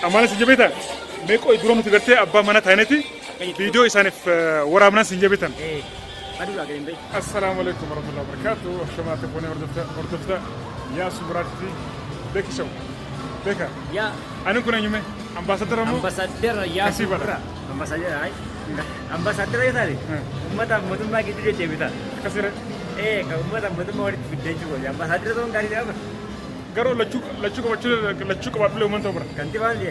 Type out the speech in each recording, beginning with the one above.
أمانة سنجبتها ميكو يدرون تقرتي أبا منا تانيتي فيديو يسانف ورامنا سنجبتها السلام عليكم ورحمة الله وبركاته شما تكوني وردفتا يا سبراتي بك شو بك يا أنا كنا يومي أمباسادر يا سبرا أمباسادر هاي أمباسادر يا ثاني متى ما كده جيبتا كسر متى ما ورد بدي جوا يا أمباسادر تون كاري ده Garo lachuk bablu manto bra. Kanti bali.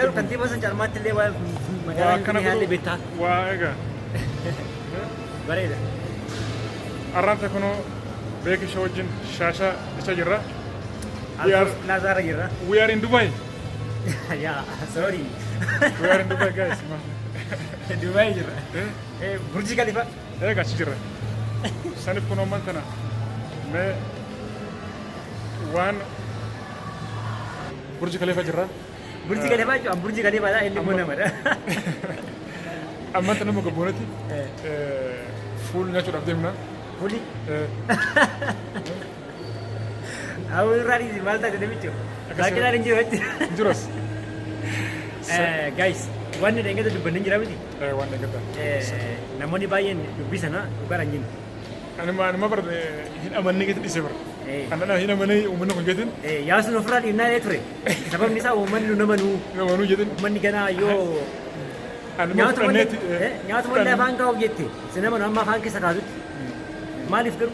Garo kanti basan charmat le wa kana hali beta. Wa ega. Bareda. Arranta kono beki shawjin shasha isa jirra. Nazara jirra. We are in Dubai. Yeah, sorry. We are in Dubai guys. Dubai jirra. Burj Khalifa. Ega jirra. Sanif kono mantana. Me وان برج خليفه جرا برج خليفه جو برج خليفه ده اللي منا مره اما انت لما قبونتي فول ناتشورال ديمنا فولي اول راري دي مالتا ده بيتو لكن انا نجي وقت جروس guys wanne da ngada dubban ngira miji wanne ngada namoni bayen bisana ugaranjin انا ما برد هنا امني قلت لي سبر انا هنا مني ومنو قلت يا سنو فراد إننا يتري سبب نسا ومنو نمنو جدن مني كنا يو انا ما فرنيت نيات من لا فان كاو جيتي سينما نما فان كسكازت ما ليفكر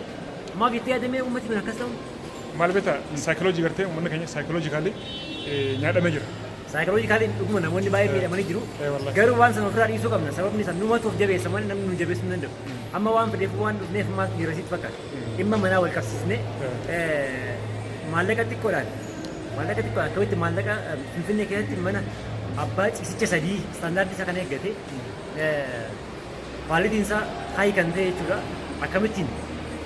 ما بيتي ادمي امتي من كسلم مال بيتا سايكولوجي غرتي ومن كان سايكولوجيكالي نيادا ميجر سايكولوجيكالي دغمو نموني باي بي ماني جرو غير وان سنو فراد يسو كمنا سبب نسا نوما توف جبي سمان نم جبي سنندو اما وان فدي وان نيف ما يرسيت فكر اما منا والكسسني مالك تكوران مالك تكوران كويت مالك فيفني كده منا أباج إسيتش سدي ستاندرد إسا كنا يقتي والد إنسا هاي كنده يجورا أكملتين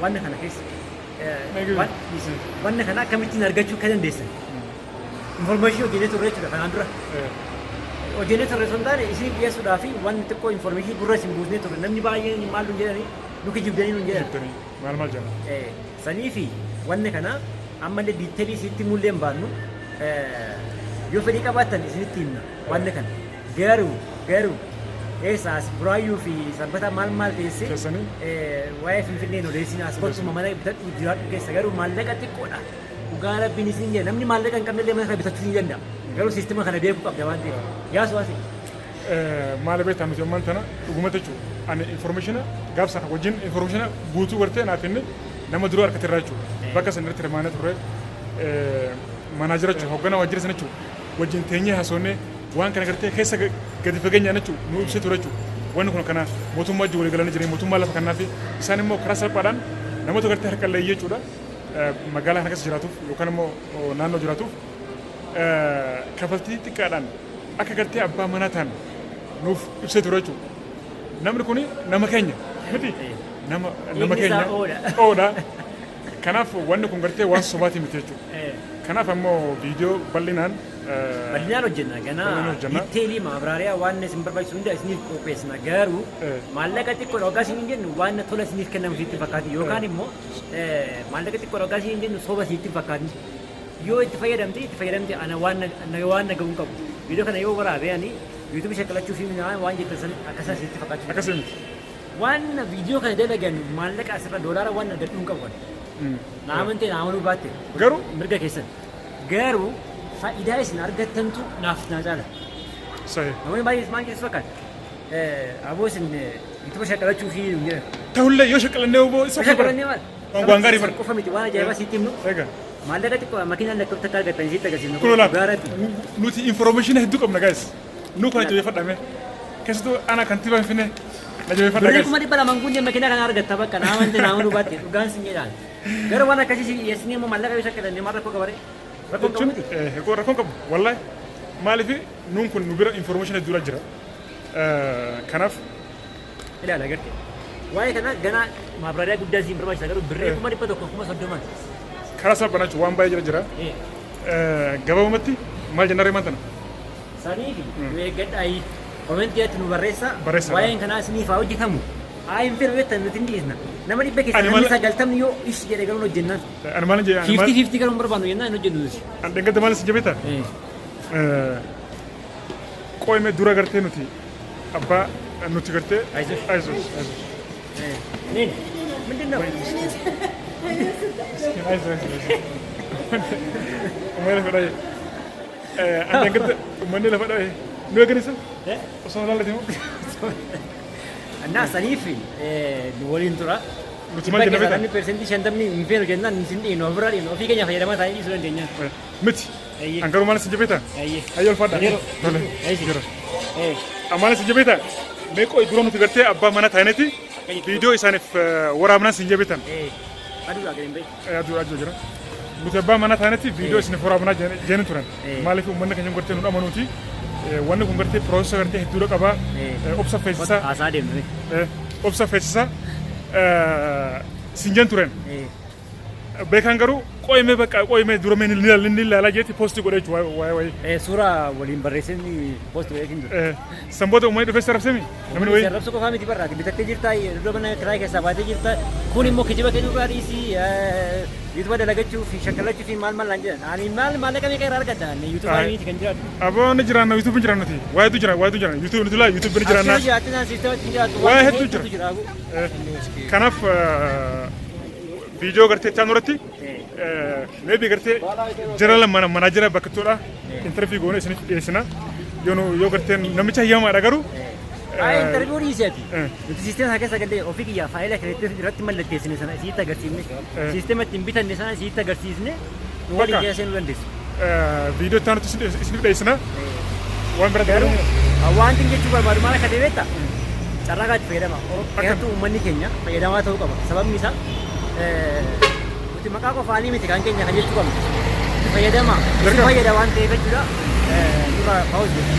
وانا كنا كيس وانا كنا أكملتين أرجعوا كذا ديسن information جيني توري تورا كنا عندنا وجيني توري سنداني إسي بيسو دافي وانا تكو information برا سيمبوزني توري نمني باين مالو جاني نوكي جبداني نجاني مال جانا سنيفي وانا كنا أما اللي ديتيلي سيتي مولين بانو yoo fedhii qabaatan isinitti himna wanni kana garuu eessaas buraayyuu fi sabbata maal teessee waa'ee finfinnee odeessin as borsuma mana bitadhu jiraadhu keessa garuu maallaqa xiqqoodha dhugaa rabbiin isin jedha namni maallaqa hin qabnellee mana kana bitachuu ni danda'a garuu siistima kana beekuu qabda waan ta'eef yaasu waasi maal beektaa nuti ammaan tana dhugumatti jechuudha ani informationa gaafsa wajjin informationa guutuu gartee naaf inni nama duruu harkatti irraa jechuudha bakka sanirratti hirmaanee turre manaajira jechuudha hoogganaa waajjira sana jechuudha wajjin teenyee haasofnee waan kana gartee keessa gadi fageenya jechuudha nu ibsee ture jechuudha wanni kun kana mootummaa wajjin walii galanii jireenya mootummaa lafa kanaa fi isaan immoo karaa salphaadhaan namoota gartee harka qalleeyyii jechuudha magaalaa kana keessa jiraatuuf yookaan immoo naannoo jiraatuuf kafaltii xiqqaadhaan akka gartee abbaa manaa ta'an nuuf ibsee ture jechuudha namni kun nama keenya miti nama keenya oodha kanaaf wanni kun gartee waan sobaati miti jechuudha kanaaf ammoo viidiyoo bal'inaan hojjenna ganaa diiteelii maabraariyaa waan isin barbaachisu hunda isiniif qopheessina garuu maallaqa xiqqoo dhoogaa isin hin jennu waan tola isiniif kennamu sitti fakkaatu yookaan immoo maallaqa xiqqoo dhoogaa isin hin jennu soba sitti fakkaatu yoo itti fayyadamte ana waan nagahuun qabu viidiyoo kana yoo waraabee ani yuutuubii shakkalachuu fi waan jettan san akkasas sitti fakkaatu akkasuma waan viidiyoo kana dalagan maallaqa asirra doolaara waan argadhuu hin qabu naamantee naamanuu baatte garuu mirga keessan garuu faayidaa isin argattantu naaf naa caala. Namoonni baay'ee maal keessu fakkaata aboo isin yuutuuba shakkalachuu fi ta'ullee yoo shakkalannee oboo isa shakkalannee maal waan gaarii bara qofa miti waan ajaa'ibaa sitti himnu maallaqa xiqqoo makiinaan lakkoofta akka argattan sitti agarsiisnu kunuunaa gaaratti nuti information hedduu qabna gaa'is nu kana jabeeffadhame keessattuu ana kantiibaa finfinnee na jabeeffadha gaa'is kuma dhibba lamaan kunneen makiinaa kana argatta bakka naamante naamanuu baatte dhugaan sin jedhaan garuu waan akkasii yeessinee immoo maallaqa yoo shakkalannee maal rakkoo qabaree rakkoon qabu wallahi maaliif nuun kun nu bira information hedduu jira kanaaf ilaala agartee waa'ee kana ganaa maabraariyaa guddaa siin barbaachisa garuu birree kuma dhibba tokko kuma soddoman karaa salphanaachu waan baay'ee jira gabaabumatti maal jennaan reemaan tana saniifi nu eeggadhaayi komentii atti nu barreessa waa'een kanaa isiniif haa hojjetamu Ayin fir wetan nuti indisna. Nama di beki sana sagaltam yo is jadi kalau no jenna. Ana mana je? 50-50 kalau berbanding jenna no jenna. Anda kata mana sejabita? qoyme dura gartee nuti abbaa nuti gartee Aizush. aizush Nin, ምንድን ነው? umane lafa dhaye andan gartee umane lafa dhaye nu eeganisa osoo laalate moo እና ሰኒፍ ወሊን ቱራ nuti maal jenna beektaa persentii 50 hin feenu jennaan isin dhiinu ofirraa dhiinu ofii keenya fayyadamaa ta'anii dhiisuu dandeenya. miti Ayyee. an garuu maal isin jabeetaa Ayyee. ayyoo ulfaadha Yeroo. tole Ayyee. jira Eh, ammaan isin jabeetaa mee qoy dura nuti gartee abbaa mana taaneeti viidiyoo isaaniif waraabnaan isin jabeetan eh, aduudha gadi hin bahe. aduu jira nuti abbaa mana taaneeti viidiyoo isiniif waraabnaa jeeni turan Eh. maaliif uummanni keenya gartee nu dhamanuuti wanni kun gartee piroosesa gartee hedduudha qabaa obsa feesisaa Haasaa deemnu. obsa feesisaa sinjeen turan Eh, beekan garuu qoyme bakka qoyme dura mee ni ilaalaa jeeti poostii godhe jechuudha waa'ee suuraa waliin barreessanii poost godheetiin jiru. sanboota uummanni dhufee sarabsemi namni wayii Sarrabsa qofaa miti barraati bitattee jirta iddoo mana kiraa keessaa baatee jirta kun immoo kijiba kennu gaadhiisi yuutuba dalagachuu fi shakkalachuu fi maal maal naan jedhan ani maal maallaqa meeqa irraa argadda ani yuutuba miti kan jiraatu. aboo ni jiraanna yuutuubiin jiraannati waa'eetu jira yuutuubiin nuti laa yuutuubiin ni jiraanna Akkuma jiraatti naan siistematti jiraatu Waa waan hedduu hedduutu jira. kanaaf viidiyoo gartee isaan duratti meebii gartee jira lama manaa jira bakka toodha intarvii goone isiniif dhiyeessina yoo gartee namicha hiyyamaadha garuu Interviyuu dhiiseeti. Nuti siisteema isaa keessa galee ofii kiyyaa faayila kireetii irratti mallatteessine sana isiitti agarsiifne siisteema ittiin bitanne sana isiitti agarsiisne nu waliin keessa seenuu dandeessu. viidiyoo isaan nuti isiniif dhiyeessina waan bira Garuu garuu wanti jechuu barbaadu maal akka ta'e carraa gaatti fayyadama. Keessattuu uummanni keenya fayyadamaa ta'uu qaba. Sababni isaa nuti maqaa qofaanii miti kan keenya kan jechuu qabna. Fayyadamaa. Isin fayyada waan ta'eef jechuudha. Dura paawus jedhu.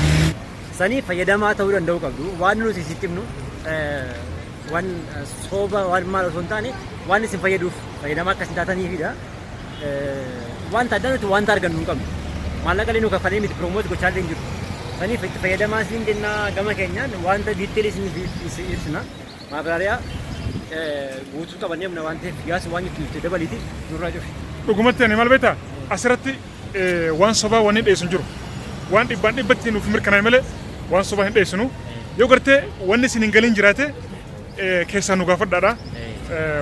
Sanii fayyadamaa ta'uu danda'uu qabdu. Waan nuti sitti himnu waan sooba waan maal osoo hin taane waan isin fayyaduuf fayyadamaa akkas hin taataniifidha. Wanta adda nuti wanta argannu hin qabnu. Maallaqa illee nu kaffalee miti piroomooti gochaa illee hin jiru. Saniif itti fayyadamaa isin jenna gama keenyaan wanta diitteelii isin ibsina. Maabraariyaa guutuu qabannee humna waan ta'eef yaasa waan itti dabaliiti nurraa cufi. dhugumatti ani maal beektaa asirratti waan sobaa waan hin dhiyeessu hin jiru waan dhibbaan dhibbatti nuuf mirkanaa'e malee waan sobaa hin dhiyeessinu yoo gartee wanni isin hin galiin jiraate keessaa nu gaafadhaadha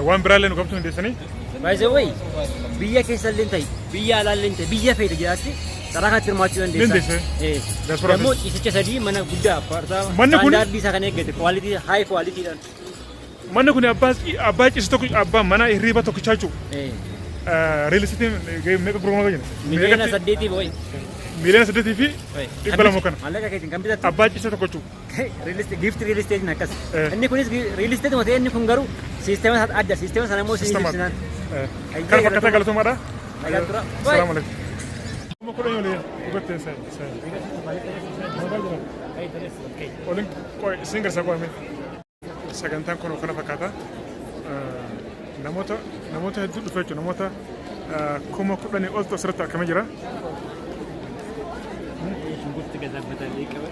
waan biraallee nu gaafatu hin dhiyeessanii. Baay'ee wayi biyya keessa illee ta'e biyya alaa illee ta'e biyya feete jiraatti carraa kanatti hirmaachuu dandeessa. Diaspora Dammoo ciisicha sadii mana guddaa Manni kun- standaardii isaa kan eeggate kwaalitii haay kwaalitiidhaan. manni kun abbaa ciisi tokko abbaa mana hirriiba tokkichaa jechuudha. Reelisitiin meeqa gurgurama jenna? Miliyoona 8 wayi. Miliyoona 8 fi 200 kana. Maallaqa keetiin kan bitattu. Abbaa ciisa tokko jechuudha. Gift real estate akkas. Eh. Inni kunis real estate ta'ee inni kun garuu siisteema adda siisteema sana immoo Sisteema. ibsinaan. Kan fakkataa galatomaadha. Nagaa tura. Salaamu alaikum. Kuma kudhan yoo lee dubartiin Olin isin garsaa qo'ame. Sagantaan kun kana fakkaata. Namoota hedduu dhufe jechuudha. Namoota kuma kudhanii oltu asirratti argamee jira. Shunkurtii gazaabbatanii qaban.